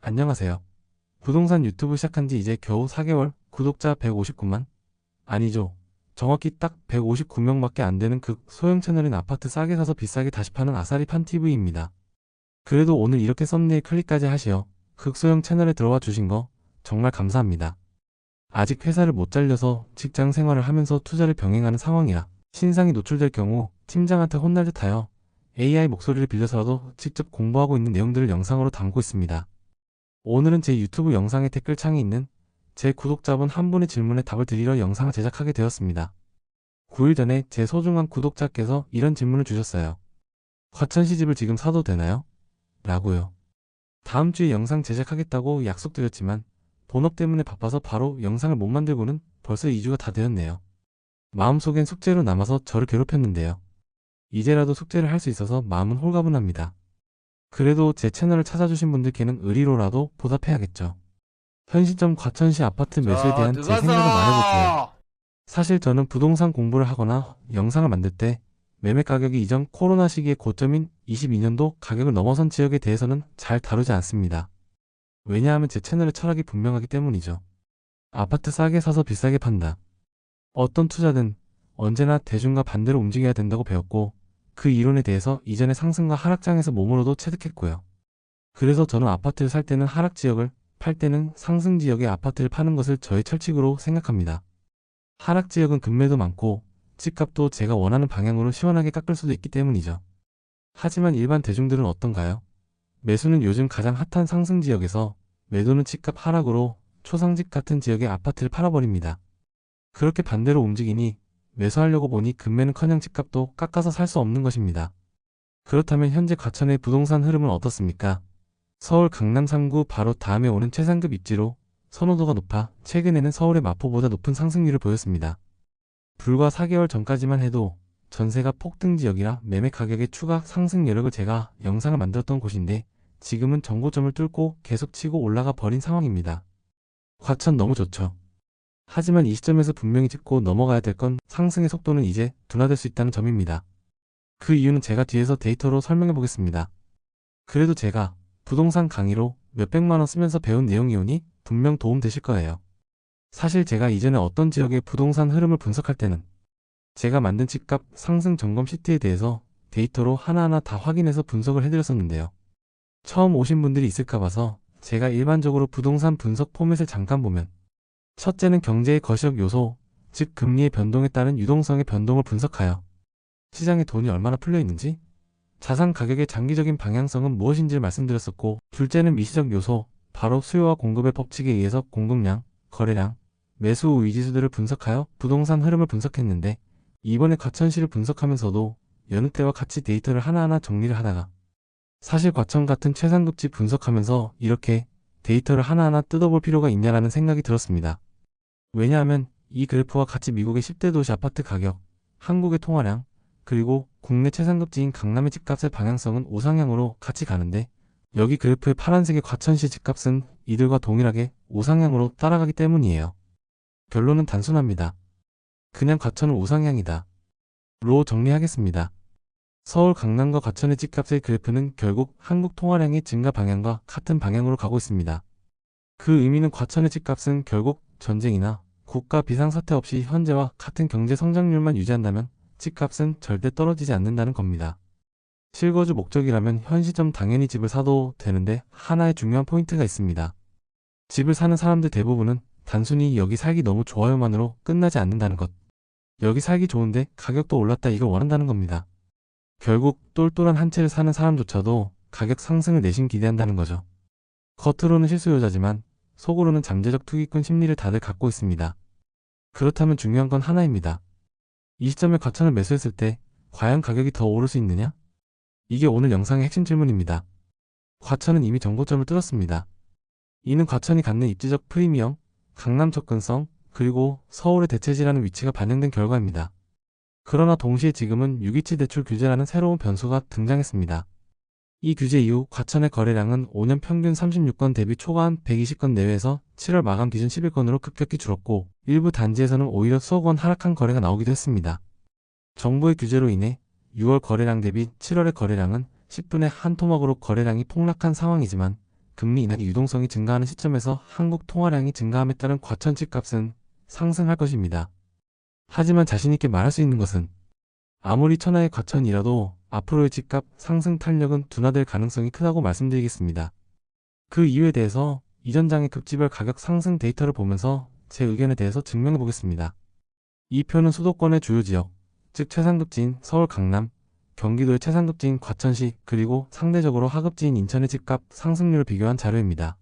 안녕하세요. 부동산 유튜브 시작한 지 이제 겨우 4개월, 구독자 159만? 아니죠. 정확히 딱 159명밖에 안 되는 극 소형 채널인 아파트 싸게 사서 비싸게 다시 파는 아사리 판TV입니다. 그래도 오늘 이렇게 썸네일 클릭까지 하시어 극소형 채널에 들어와 주신 거 정말 감사합니다. 아직 회사를 못 잘려서 직장 생활을 하면서 투자를 병행하는 상황이라 신상이 노출될 경우 팀장한테 혼날 듯하여 AI 목소리를 빌려서라도 직접 공부하고 있는 내용들을 영상으로 담고 있습니다. 오늘은 제 유튜브 영상의 댓글창에 있는 제 구독자분 한 분의 질문에 답을 드리러 영상을 제작하게 되었습니다. 9일 전에 제 소중한 구독자께서 이런 질문을 주셨어요. 과천시 집을 지금 사도 되나요? 라고요. 다음 주에 영상 제작하겠다고 약속드렸지만 본업 때문에 바빠서 바로 영상을 못 만들고는 벌써 2주가 다 되었네요. 마음속엔 숙제로 남아서 저를 괴롭혔는데요. 이제라도 숙제를 할 수 있어서 마음은 홀가분합니다. 그래도 제 채널을 찾아주신 분들께는 의리로라도 보답해야겠죠. 현 시점 과천시 아파트 매수에 자, 대한 제 생각을 말해볼게요. 들어가서 사실 저는 부동산 공부를 하거나 영상을 만들 때 매매 가격이 이전 코로나 시기의 고점인 22년도 가격을 넘어선 지역에 대해서는 잘 다루지 않습니다. 왜냐하면 제 채널의 철학이 분명하기 때문이죠. 아파트 싸게 사서 비싸게 판다. 어떤 투자든 언제나 대중과 반대로 움직여야 된다고 배웠고 그 이론에 대해서 이전의 상승과 하락장에서 몸으로도 체득했고요. 그래서 저는 아파트를 살 때는 하락 지역을, 팔 때는 상승 지역의 아파트를 파는 것을 저의 철칙으로 생각합니다. 하락 지역은 급매도 많고 집값도 제가 원하는 방향으로 시원하게 깎을 수도 있기 때문이죠. 하지만 일반 대중들은 어떤가요? 매수는 요즘 가장 핫한 상승 지역에서 매도는 집값 하락으로 초상집 같은 지역의 아파트를 팔아버립니다. 그렇게 반대로 움직이니 매수하려고 보니 급매는커녕 집값도 깎아서 살 수 없는 것입니다. 그렇다면 현재 과천의 부동산 흐름은 어떻습니까? 서울 강남 3구 바로 다음에 오는 최상급 입지로 선호도가 높아 최근에는 서울의 마포보다 높은 상승률을 보였습니다. 불과 4개월 전까지만 해도 전세가 폭등 지역이라 매매 가격의 추가 상승 여력을 제가 영상을 만들었던 곳인데 지금은 정고점을 뚫고 계속 치고 올라가 버린 상황입니다. 과천 너무 좋죠. 하지만 이 시점에서 분명히 짚고 넘어가야 될 건 상승의 속도는 이제 둔화될 수 있다는 점입니다. 그 이유는 제가 뒤에서 데이터로 설명해 보겠습니다. 그래도 제가 부동산 강의로 몇백만원 쓰면서 배운 내용이오니 분명 도움 되실 거예요. 사실 제가 이전에 어떤 지역의 부동산 흐름을 분석할 때는 제가 만든 집값 상승 점검 시트에 대해서 데이터로 하나하나 다 확인해서 분석을 해드렸었는데요. 처음 오신 분들이 있을까 봐서 제가 일반적으로 부동산 분석 포맷을 잠깐 보면 첫째는 경제의 거시적 요소, 즉 금리의 변동에 따른 유동성의 변동을 분석하여 시장에 돈이 얼마나 풀려 있는지, 자산 가격의 장기적인 방향성은 무엇인지를 말씀드렸었고, 둘째는 미시적 요소, 바로 수요와 공급의 법칙에 의해서 공급량, 거래량, 매수 위지수들을 분석하여 부동산 흐름을 분석했는데 이번에 과천시를 분석하면서도 여느 때와 같이 데이터를 하나하나 정리를 하다가 사실 과천 같은 최상급지 분석하면서 이렇게 데이터를 하나하나 뜯어볼 필요가 있냐라는 생각이 들었습니다. 왜냐하면 이 그래프와 같이 미국의 10대 도시 아파트 가격, 한국의 통화량, 그리고 국내 최상급지인 강남의 집값의 방향성은 우상향으로 같이 가는데 여기 그래프의 파란색의 과천시 집값은 이들과 동일하게 우상향으로 따라가기 때문이에요. 결론은 단순합니다. 그냥 과천은 우상향이다. 로 정리하겠습니다. 서울 강남과 과천의 집값의 그래프는 결국 한국 통화량의 증가 방향과 같은 방향으로 가고 있습니다. 그 의미는 과천의 집값은 결국 전쟁이나 국가 비상사태 없이 현재와 같은 경제 성장률만 유지한다면 집값은 절대 떨어지지 않는다는 겁니다. 실거주 목적이라면 현 시점 당연히 집을 사도 되는데 하나의 중요한 포인트가 있습니다. 집을 사는 사람들 대부분은 단순히 여기 살기 너무 좋아요만으로 끝나지 않는다는 것. 여기 살기 좋은데 가격도 올랐다 이걸 원한다는 겁니다. 결국 똘똘한 한 채를 사는 사람조차도 가격 상승을 내심 기대한다는 거죠. 겉으로는 실수요자지만 속으로는 잠재적 투기꾼 심리를 다들 갖고 있습니다. 그렇다면 중요한 건 하나입니다. 이 시점에 과천을 매수했을 때 과연 가격이 더 오를 수 있느냐? 이게 오늘 영상의 핵심 질문입니다. 과천은 이미 정고점을 뚫었습니다. 이는 과천이 갖는 입지적 프리미엄, 강남 접근성, 그리고 서울의 대체지라는 위치가 반영된 결과입니다. 그러나 동시에 지금은 627 대출 규제라는 새로운 변수가 등장했습니다. 이 규제 이후 과천의 거래량은 5년 평균 36건 대비 초과한 120건 내외에서 7월 마감 기준 11건으로 급격히 줄었고 일부 단지에서는 오히려 수억 원 하락한 거래가 나오기도 했습니다. 정부의 규제로 인해 6월 거래량 대비 7월의 거래량은 10분의 한 토막으로 거래량이 폭락한 상황이지만 금리 인하 유동성이 증가하는 시점에서 한국 통화량이 증가함에 따른 과천 집값은 상승할 것입니다. 하지만 자신있게 말할 수 있는 것은 아무리 천하의 과천이라도 앞으로의 집값 상승 탄력은 둔화될 가능성이 크다고 말씀드리겠습니다. 그 이유에 대해서 이전 장의 급지별 가격 상승 데이터를 보면서 제 의견에 대해서 증명해 보겠습니다. 이 표는 수도권의 주요 지역, 즉 최상급지인 서울 강남, 경기도의 최상급지인 과천시, 그리고 상대적으로 하급지인 인천의 집값 상승률을 비교한 자료입니다.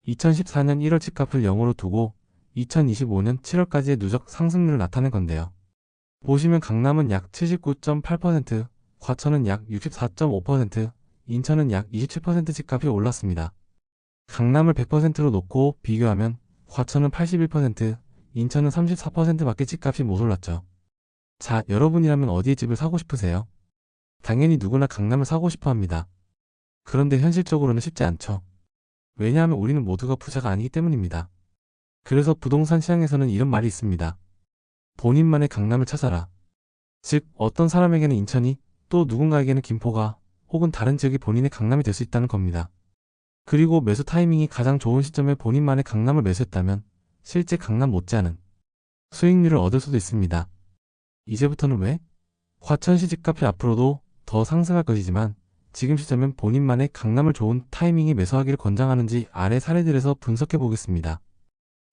2014년 1월 집값을 0으로 두고 2025년 7월까지의 누적 상승률을 나타낸 건데요. 보시면 강남은 약 79.8%, 과천은 약 64.5%, 인천은 약 27% 집값이 올랐습니다. 강남을 100%로 놓고 비교하면 과천은 81%, 인천은 34%밖에 집값이 못 올랐죠. 자, 여러분이라면 어디에 집을 사고 싶으세요? 당연히 누구나 강남을 사고 싶어 합니다. 그런데 현실적으로는 쉽지 않죠. 왜냐하면 우리는 모두가 부자가 아니기 때문입니다. 그래서 부동산 시장에서는 이런 말이 있습니다. 본인만의 강남을 찾아라. 즉, 어떤 사람에게는 인천이, 또 누군가에게는 김포가, 혹은 다른 지역이 본인의 강남이 될 수 있다는 겁니다. 그리고 매수 타이밍이 가장 좋은 시점에 본인만의 강남을 매수했다면 실제 강남 못지않은 수익률을 얻을 수도 있습니다. 이제부터는 왜? 과천시 집값이 앞으로도 더 상승할 것이지만 지금 시점엔 본인만의 강남을 좋은 타이밍에 매수하기를 권장하는지 아래 사례들에서 분석해 보겠습니다.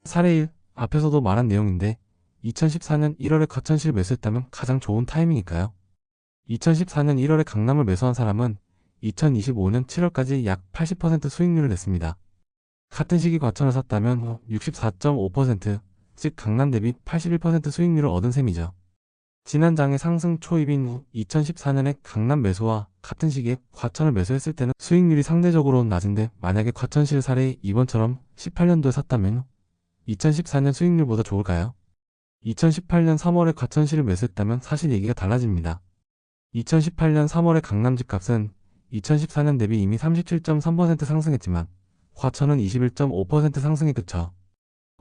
사례 1, 앞에서도 말한 내용인데 2014년 1월에 과천시를 매수했다면 가장 좋은 타이밍일까요? 2014년 1월에 강남을 매수한 사람은 2025년 7월까지 약 80% 수익률을 냈습니다. 같은 시기 과천을 샀다면 64.5%, 즉 강남 대비 81% 수익률을 얻은 셈이죠. 지난 장의 상승 초입인 후 2014년에 강남 매수와 같은 시기에 과천을 매수했을 때는 수익률이 상대적으로 낮은데 만약에 과천시를 사례 2번처럼 18년도에 샀다면 2014년 수익률보다 좋을까요? 2018년 3월에 과천시를 매수했다면 사실 얘기가 달라집니다. 2018년 3월에 강남 집값은 2014년 대비 이미 37.3% 상승했지만 과천은 21.5% 상승에 그쳐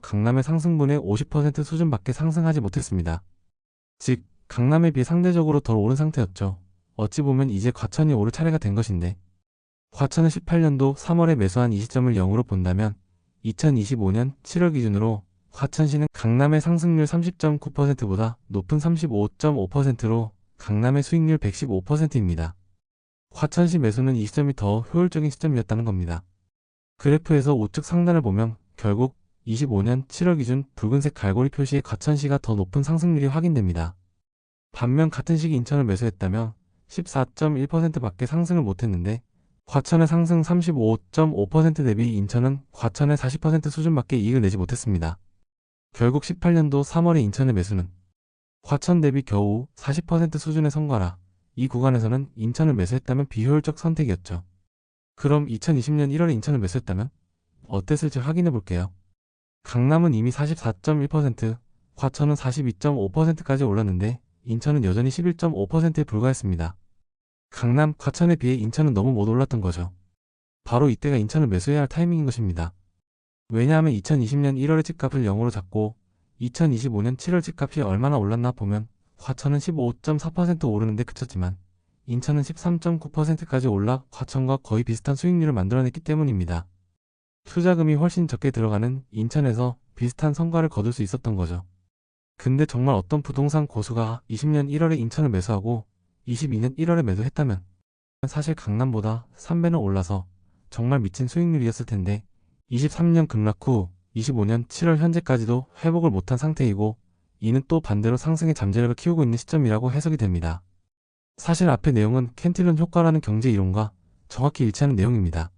강남의 상승분의 50% 수준밖에 상승하지 못했습니다. 즉, 강남에 비해 상대적으로 덜 오른 상태였죠. 어찌 보면 이제 과천이 오를 차례가 된 것인데 과천은 18년도 3월에 매수한 이 시점을 0으로 본다면 2025년 7월 기준으로 과천시는 강남의 상승률 30.9%보다 높은 35.5%로 강남의 수익률 115%입니다. 과천시 매수는 이 시점이 더 효율적인 시점이었다는 겁니다. 그래프에서 우측 상단을 보면 결국 25년 7월 기준 붉은색 갈고리 표시의 과천시가 더 높은 상승률이 확인됩니다. 반면 같은 시기 인천을 매수했다면 14.1%밖에 상승을 못했는데 과천의 상승 35.5% 대비 인천은 과천의 40% 수준밖에 이익을 내지 못했습니다. 결국 18년도 3월의 인천의 매수는 과천 대비 겨우 40% 수준의 성과라 이 구간에서는 인천을 매수했다면 비효율적 선택이었죠. 그럼 2020년 1월에 인천을 매수했다면 어땠을지 확인해 볼게요. 강남은 이미 44.1%, 과천은 42.5%까지 올랐는데 인천은 여전히 11.5%에 불과했습니다. 강남, 과천에 비해 인천은 너무 못 올랐던 거죠. 바로 이때가 인천을 매수해야 할 타이밍인 것입니다. 왜냐하면 2020년 1월의 집값을 0으로 잡고 2025년 7월 집값이 얼마나 올랐나 보면 과천은 15.4% 오르는데 그쳤지만 인천은 13.9%까지 올라 과천과 거의 비슷한 수익률을 만들어냈기 때문입니다. 투자금이 훨씬 적게 들어가는 인천에서 비슷한 성과를 거둘 수 있었던 거죠. 근데 정말 어떤 부동산 고수가 20년 1월에 인천을 매수하고 22년 1월에 매도했다면 사실 강남보다 3배는 올라서 정말 미친 수익률이었을 텐데 23년 급락 후 25년 7월 현재까지도 회복을 못한 상태이고 이는 또 반대로 상승의 잠재력을 키우고 있는 시점이라고 해석이 됩니다. 사실 앞의 내용은 캔틸런 효과라는 경제 이론과 정확히 일치하는 내용입니다.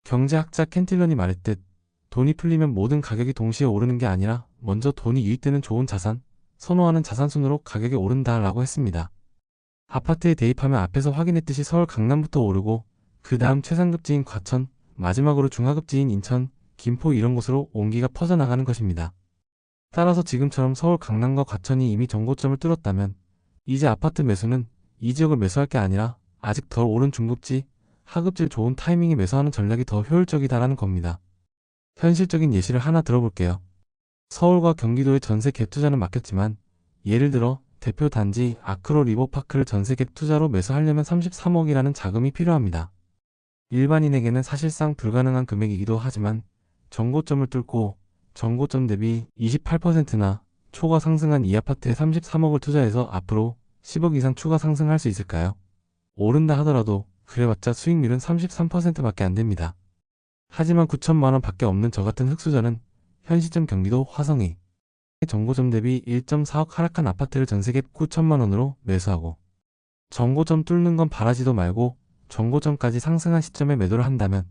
경제학자 캔틸런이 말했듯 돈이 풀리면 모든 가격이 동시에 오르는 게 아니라 먼저 돈이 유입되는 좋은 자산, 선호하는 자산 순으로 가격이 오른다 라고 했습니다. 아파트에 대입하면 앞에서 확인했듯이 서울 강남부터 오르고 그 다음 최상급지인 과천, 마지막으로 중하급지인 인천, 김포 이런 곳으로 온기가 퍼져나가는 것입니다. 따라서 지금처럼 서울 강남과 과천이 이미 정고점을 뚫었다면 이제 아파트 매수는 이 지역을 매수할 게 아니라 아직 덜 오른 중급지, 하급지를 좋은 타이밍에 매수하는 전략이 더 효율적이다라는 겁니다. 현실적인 예시를 하나 들어볼게요. 서울과 경기도의 전세 갭 투자는 맡겼지만 예를 들어 대표 단지 아크로 리버파크를 전세 갭 투자로 매수하려면 33억이라는 자금이 필요합니다. 일반인에게는 사실상 불가능한 금액이기도 하지만 전고점을 뚫고 전고점 대비 28%나 초과 상승한 이 아파트에 33억을 투자해서 앞으로 10억 이상 추가 상승할 수 있을까요? 오른다 하더라도 그래봤자 수익률은 33%밖에 안 됩니다. 하지만 9천만 원 밖에 없는 저 같은 흙수저는 현 시점 경기도 화성이 전고점 대비 1.4억 하락한 아파트를 전세갭 9천만 원으로 매수하고 전고점 뚫는 건 바라지도 말고 전고점까지 상승한 시점에 매도를 한다면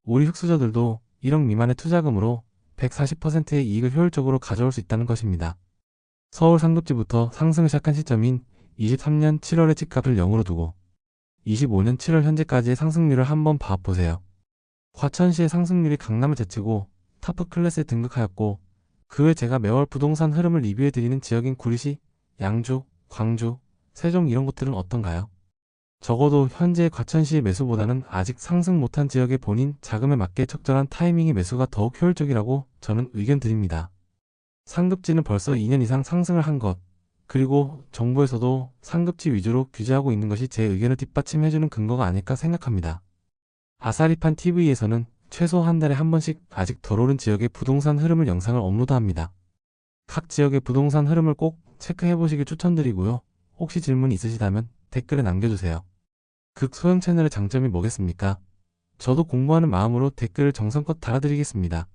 우리 흙수저들도 1억 미만의 투자금으로 140%의 이익을 효율적으로 가져올 수 있다는 것입니다. 서울 상급지부터 상승을 시작한 시점인 23년 7월의 집값을 0으로 두고 25년 7월 현재까지의 상승률을 한번 봐보세요. 과천시의 상승률이 강남을 제치고 타프 클래스에 등극하였고 그 외 제가 매월 부동산 흐름을 리뷰해드리는 지역인 구리시, 양주, 광주, 세종 이런 곳들은 어떤가요? 적어도 현재의 과천시의 매수보다는 아직 상승 못한 지역의 본인 자금에 맞게 적절한 타이밍의 매수가 더욱 효율적이라고 저는 의견 드립니다. 상급지는 벌써 2년 이상 상승을 한 것, 그리고 정부에서도 상급지 위주로 규제하고 있는 것이 제 의견을 뒷받침해주는 근거가 아닐까 생각합니다. 아사리판 TV에서는 최소 한 달에 한 번씩 아직 덜 오른 지역의 부동산 흐름을 영상을 업로드합니다. 각 지역의 부동산 흐름을 꼭 체크해보시길 추천드리고요. 혹시 질문 있으시다면 댓글에 남겨주세요. 극소형 채널의 장점이 뭐겠습니까? 저도 공부하는 마음으로 댓글을 정성껏 달아드리겠습니다.